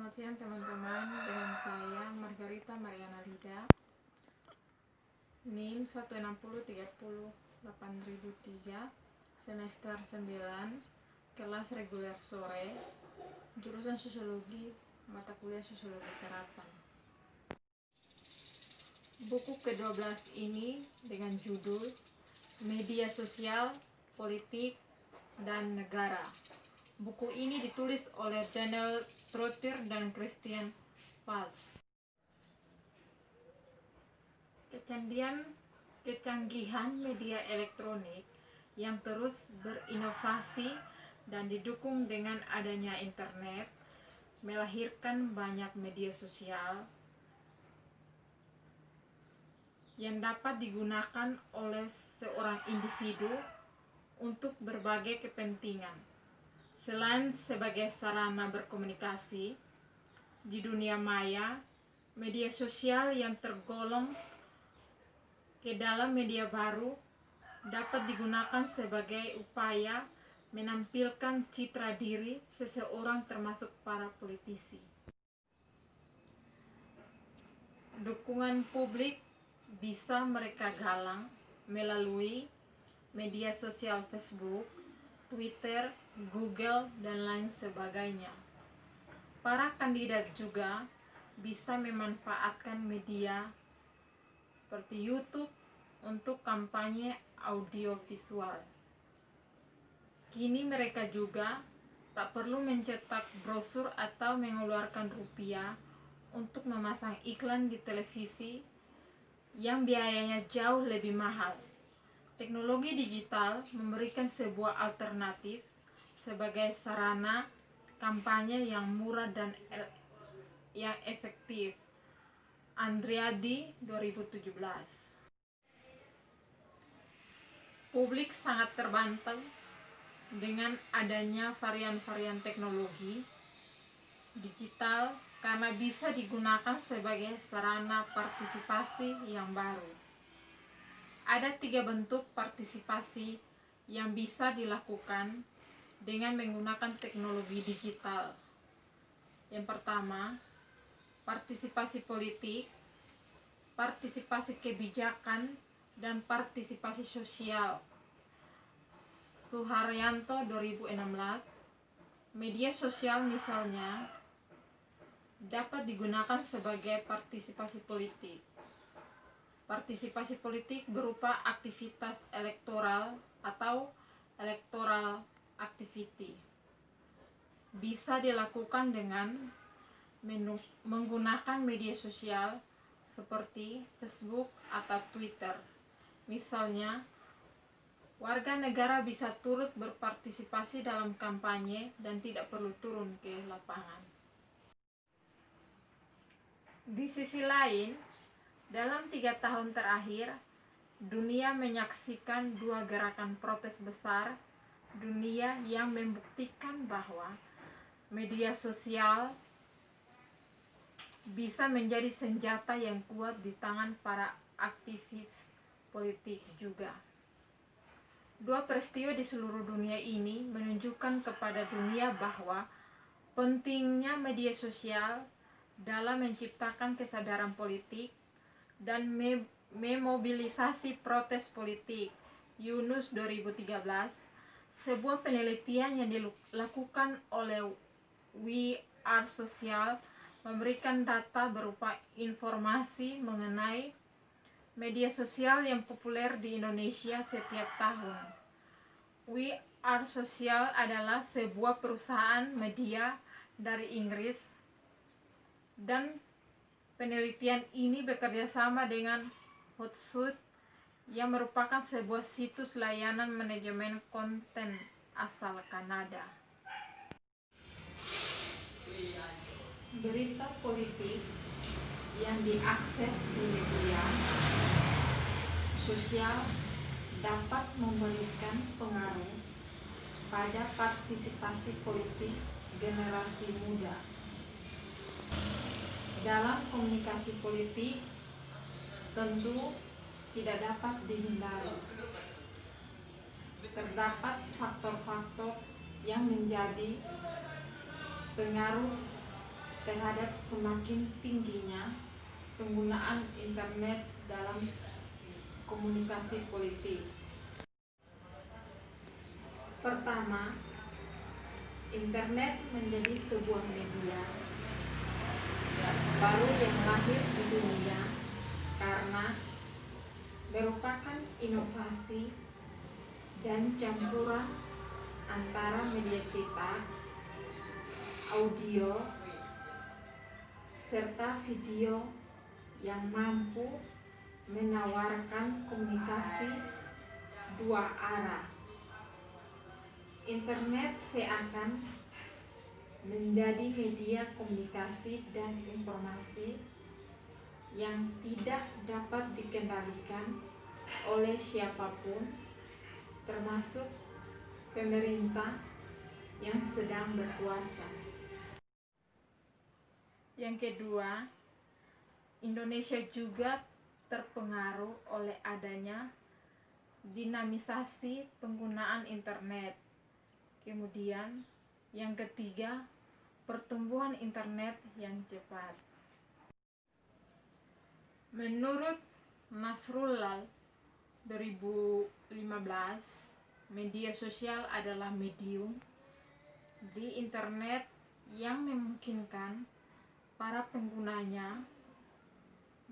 Selamat siang teman-teman, dengan saya Margarita Mariana Lida, NIM 160308003, semester 9, kelas reguler sore, jurusan Sosiologi, mata kuliah Sosiologi Terapan. Buku ke-12 ini dengan judul Media Sosial, Politik, dan Negara. Buku ini ditulis oleh Daniel Trottier dan Christian Paz. Kecanggihan media elektronik yang terus berinovasi dan didukung dengan adanya internet melahirkan banyak media sosial yang dapat digunakan oleh seorang individu untuk berbagai kepentingan. Selain sebagai sarana berkomunikasi di dunia maya, media sosial yang tergolong ke dalam media baru dapat digunakan sebagai upaya menampilkan citra diri seseorang termasuk para politisi. Dukungan publik bisa mereka galang melalui media sosial Facebook, Twitter, Google, dan lain sebagainya. Para kandidat juga bisa memanfaatkan media seperti YouTube untuk kampanye audiovisual. Kini mereka juga tak perlu mencetak brosur atau mengeluarkan rupiah untuk memasang iklan di televisi yang biayanya jauh lebih mahal. Teknologi digital memberikan sebuah alternatif sebagai sarana kampanye yang murah dan yang efektif. Andriadi 2017. Publik sangat terbantu dengan adanya varian-varian teknologi digital karena bisa digunakan sebagai sarana partisipasi yang baru. Ada 3 bentuk partisipasi yang bisa dilakukan dengan menggunakan teknologi digital. Yang pertama, partisipasi politik, partisipasi kebijakan, dan partisipasi sosial. Suharyanto 2016. Media sosial misalnya dapat digunakan sebagai partisipasi politik. Partisipasi politik berupa aktivitas elektoral atau electoral activity. Bisa dilakukan dengan menggunakan media sosial seperti Facebook atau Twitter. Misalnya, warga negara bisa turut berpartisipasi dalam kampanye dan tidak perlu turun ke lapangan. Di sisi lain, dalam 3 tahun terakhir, dunia menyaksikan 2 gerakan protes besar dunia yang membuktikan bahwa media sosial bisa menjadi senjata yang kuat di tangan para aktivis politik juga. 2 peristiwa di seluruh dunia ini menunjukkan kepada dunia bahwa pentingnya media sosial dalam menciptakan kesadaran politik dan memobilisasi protes politik. Yunus 2013, sebuah penelitian yang dilakukan oleh We Are Social memberikan data berupa informasi mengenai media sosial yang populer di Indonesia setiap tahun. We Are Social adalah sebuah perusahaan media dari Inggris, dan penelitian ini bekerja sama dengan Hootsuite yang merupakan sebuah situs layanan manajemen konten asal Kanada. Berita politik yang diakses di media sosial dapat memberikan pengaruh pada partisipasi politik generasi muda. Dalam komunikasi politik, tentu tidak dapat dihindari. Terdapat faktor-faktor yang menjadi pengaruh terhadap semakin tingginya penggunaan internet dalam komunikasi politik. Pertama, internet menjadi sebuah media baru yang lahir di dunia karena merupakan inovasi dan campuran antara media cetak, audio, serta video yang mampu menawarkan komunikasi dua arah. Internet seakan menjadi media komunikasi dan informasi yang tidak dapat dikendalikan oleh siapapun, termasuk pemerintah yang sedang berkuasa. Yang kedua, Indonesia juga terpengaruh oleh adanya dinamisasi penggunaan internet. Kemudian, yang ketiga, pertumbuhan internet yang cepat. Menurut Nasrullah 2015, media sosial adalah medium di internet yang memungkinkan para penggunanya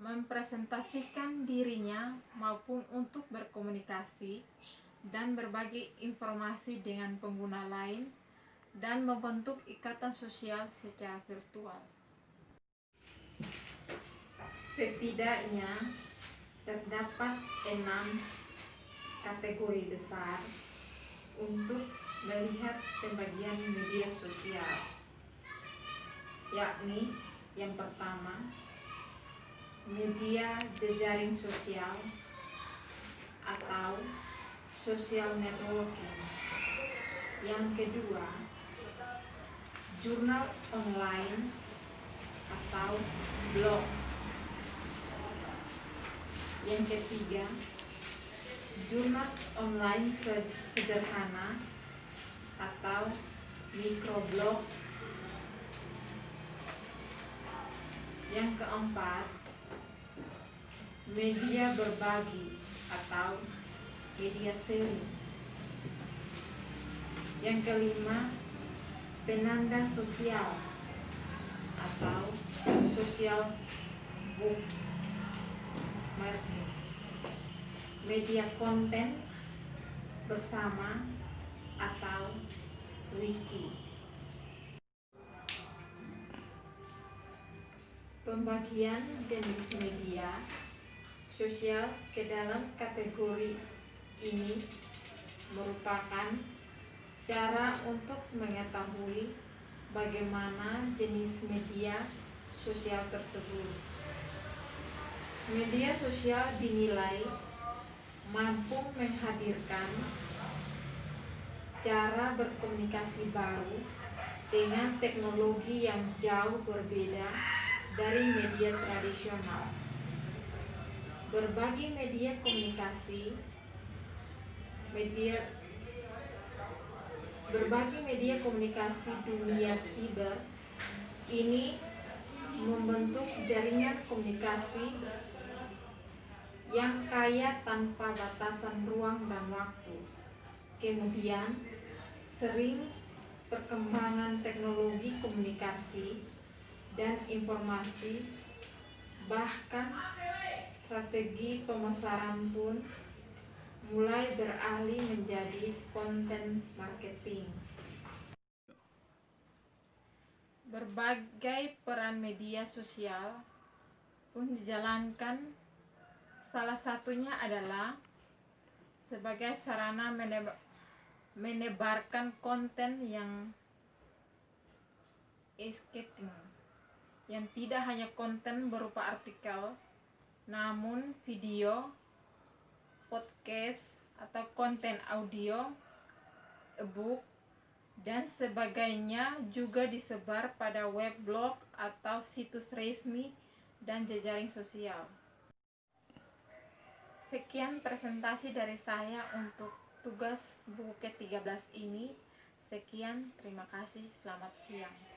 mempresentasikan dirinya maupun untuk berkomunikasi dan berbagi informasi dengan pengguna lain dan membentuk ikatan sosial secara virtual. Setidaknya terdapat 6 kategori besar untuk melihat pembagian media sosial, yakni yang pertama, media jejaring sosial atau social networking. Yang kedua, jurnal online atau blog. Yang ketiga, jurnal online sederhana atau microblog. Yang keempat, media berbagi atau media sharing. Yang kelima, penanda sosial atau social bookmarking. Media konten bersama atau wiki. Pembagian jenis media sosial ke dalam kategori ini merupakan cara untuk mengetahui bagaimana jenis media sosial tersebut. Media sosial dinilai mampu menghadirkan cara berkomunikasi baru dengan teknologi yang jauh berbeda dari media tradisional. Berbagai media komunikasi dunia siber ini membentuk jaringan komunikasi yang kaya tanpa batasan ruang dan waktu. Kemudian, sering perkembangan teknologi komunikasi dan informasi, bahkan strategi pemasaran pun mulai beralih menjadi konten marketing. Berbagai peran media sosial pun dijalankan. Salah satunya adalah sebagai sarana menebarkan konten yang exciting, yang tidak hanya konten berupa artikel, namun video, podcast, atau konten audio, e-book, dan sebagainya juga disebar pada web blog atau situs resmi dan jejaring sosial. Sekian presentasi dari saya untuk tugas buku ke-13 ini. Sekian, terima kasih, selamat siang.